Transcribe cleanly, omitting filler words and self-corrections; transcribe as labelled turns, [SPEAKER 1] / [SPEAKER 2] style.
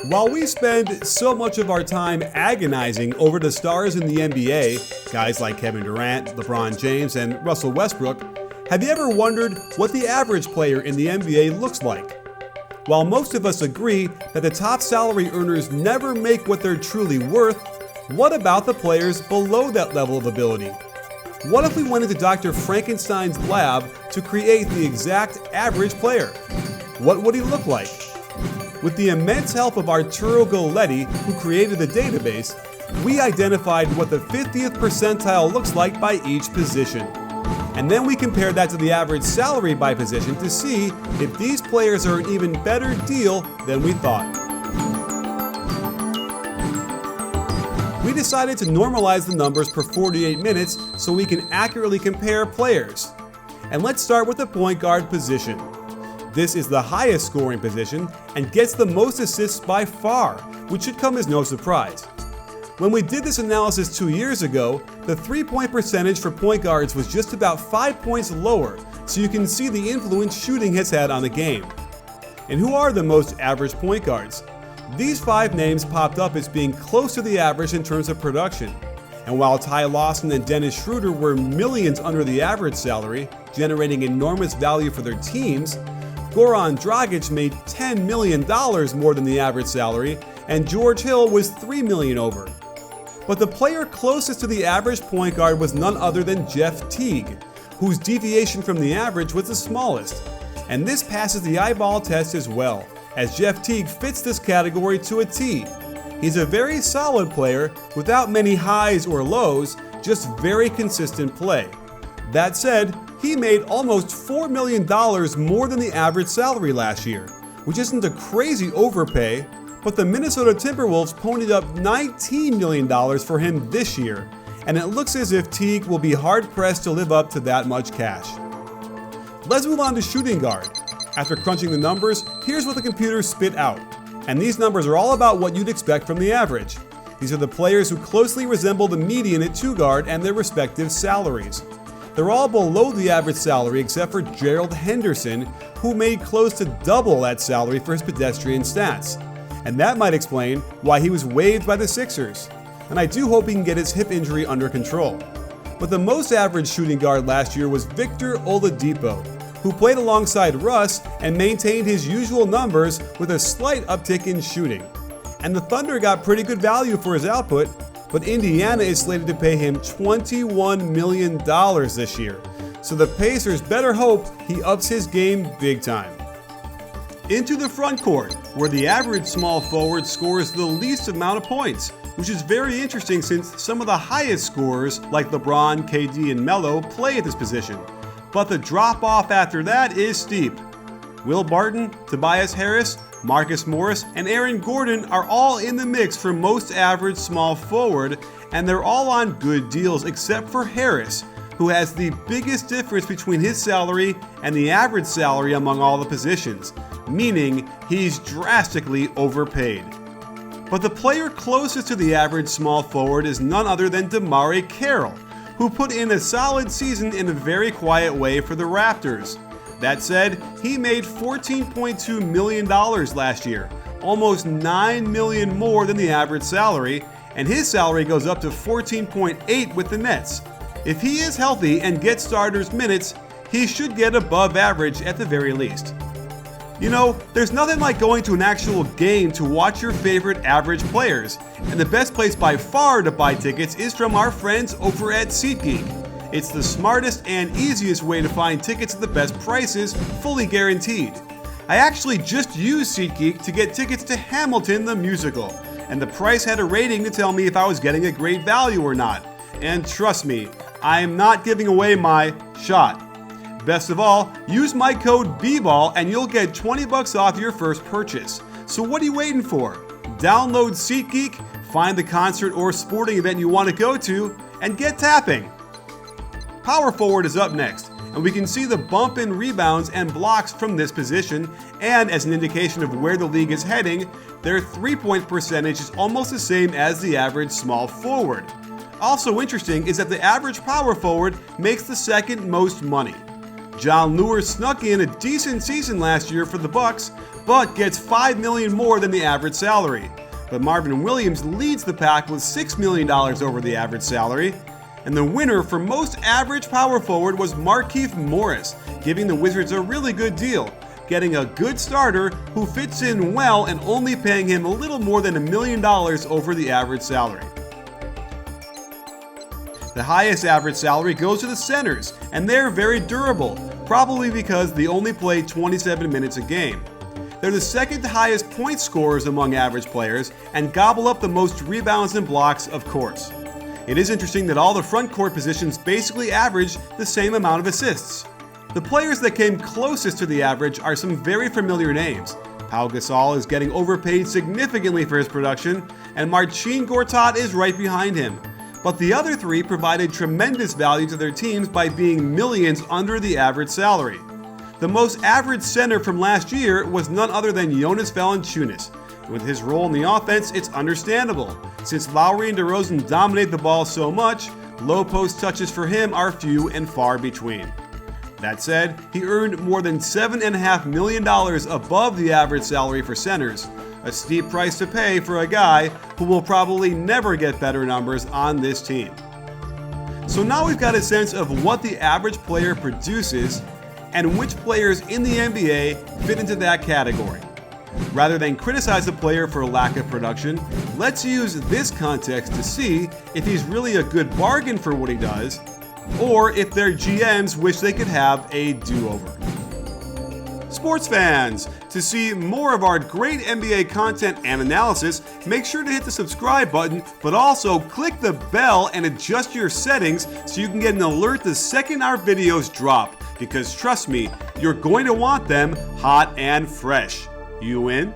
[SPEAKER 1] While we spend so much of our time agonizing over the stars in the NBA, guys like Kevin Durant, LeBron James, and Russell Westbrook, have you ever wondered what the average player in the NBA looks like? While most of us agree that the top salary earners never make what they're truly worth, what about the players below that level of ability? What if we went into Dr. Frankenstein's lab to create the exact average player? What would he look like? With the immense help of Arturo Galletti, who created the database, we identified what the 50th percentile looks like by each position. And then we compared that to the average salary by position to see if these players are an even better deal than we thought. We decided to normalize the numbers per 48 minutes so we can accurately compare players. And let's start with the point guard position. This is the highest scoring position and gets the most assists by far, which should come as no surprise. When we did this analysis 2 years ago, the 3-point percentage for point guards was just about 5 points lower, so you can see the influence shooting has had on the game. And who are the most average point guards? These 5 names popped up as being close to the average in terms of production. And while Ty Lawson and Dennis Schroeder were millions under the average salary, generating enormous value for their teams, Goran Dragic made $10 million more than the average salary, and George Hill was $3 million over. But the player closest to the average point guard was none other than Jeff Teague, whose deviation from the average was the smallest. And this passes the eyeball test as well, as Jeff Teague fits this category to a T. He's a very solid player without many highs or lows, just very consistent play. That said, he made almost $4 million more than the average salary last year, which isn't a crazy overpay, but the Minnesota Timberwolves ponied up $19 million for him this year, and it looks as if Teague will be hard-pressed to live up to that much cash. Let's move on to shooting guard. After crunching the numbers, here's what the computer spit out. And these numbers are all about what you'd expect from the average. These are the players who closely resemble the median at 2 guard and their respective salaries. They're all below the average salary except for Gerald Henderson, who made close to double that salary for his pedestrian stats. And that might explain why he was waived by the Sixers. And I do hope he can get his hip injury under control. But the most average shooting guard last year was Victor Oladipo, who played alongside Russ and maintained his usual numbers with a slight uptick in shooting. And the Thunder got pretty good value for his output, but Indiana is slated to pay him $21 million this year, so the Pacers better hope he ups his game big time. Into the front court, where the average small forward scores the least amount of points, which is very interesting since some of the highest scorers like LeBron, KD, and Melo play at this position. But the drop-off after that is steep. Will Barton, Tobias Harris, Marcus Morris, and Aaron Gordon are all in the mix for most average small forward, and they're all on good deals except for Harris, who has the biggest difference between his salary and the average salary among all the positions, meaning he's drastically overpaid. But the player closest to the average small forward is none other than DeMarre Carroll, who put in a solid season in a very quiet way for the Raptors. That said, he made $14.2 million last year, almost $9 million more than the average salary, and his salary goes up to $14.8 with the Nets. If he is healthy and gets starters minutes, he should get above average at the very least. You know, there's nothing like going to an actual game to watch your favorite average players, and the best place by far to buy tickets is from our friends over at SeatGeek. It's the smartest and easiest way to find tickets at the best prices, fully guaranteed. I actually just used SeatGeek to get tickets to Hamilton the musical, and the price had a rating to tell me if I was getting a great value or not. And trust me, I am not giving away my shot. Best of all, use my code BBall and you'll get $20 off your first purchase. So what are you waiting for? Download SeatGeek, find the concert or sporting event you want to go to, and get tapping. Power forward is up next, and we can see the bump in rebounds and blocks from this position, and as an indication of where the league is heading, their 3-point percentage is almost the same as the average small forward. Also interesting is that the average power forward makes the second most money. John Lewis snuck in a decent season last year for the Bucks, but gets $5 million more than the average salary. But Marvin Williams leads the pack with $6 million over the average salary. And the winner for most average power forward was Markieff Morris, giving the Wizards a really good deal, getting a good starter who fits in well and only paying him a little more than $1 million over the average salary. The highest average salary goes to the centers, and they're very durable, probably because they only play 27 minutes a game. They're the second highest point scorers among average players and gobble up the most rebounds and blocks, of course. It is interesting that all the front court positions basically average the same amount of assists. The players that came closest to the average are some very familiar names. Pau Gasol is getting overpaid significantly for his production, and Marcin Gortat is right behind him. But the other three provided tremendous value to their teams by being millions under the average salary. The most average center from last year was none other than Jonas Valanciunas. With his role in the offense, it's understandable. Since Lowry and DeRozan dominate the ball so much, low post touches for him are few and far between. That said, he earned more than $7.5 million above the average salary for centers, a steep price to pay for a guy who will probably never get better numbers on this team. So now we've got a sense of what the average player produces and which players in the NBA fit into that category. Rather than criticize a player for lack of production, let's use this context to see if he's really a good bargain for what he does, or if their GMs wish they could have a do-over. Sports fans, to see more of our great NBA content and analysis, make sure to hit the subscribe button, but also click the bell and adjust your settings so you can get an alert the second our videos drop, because trust me, you're going to want them hot and fresh. You in?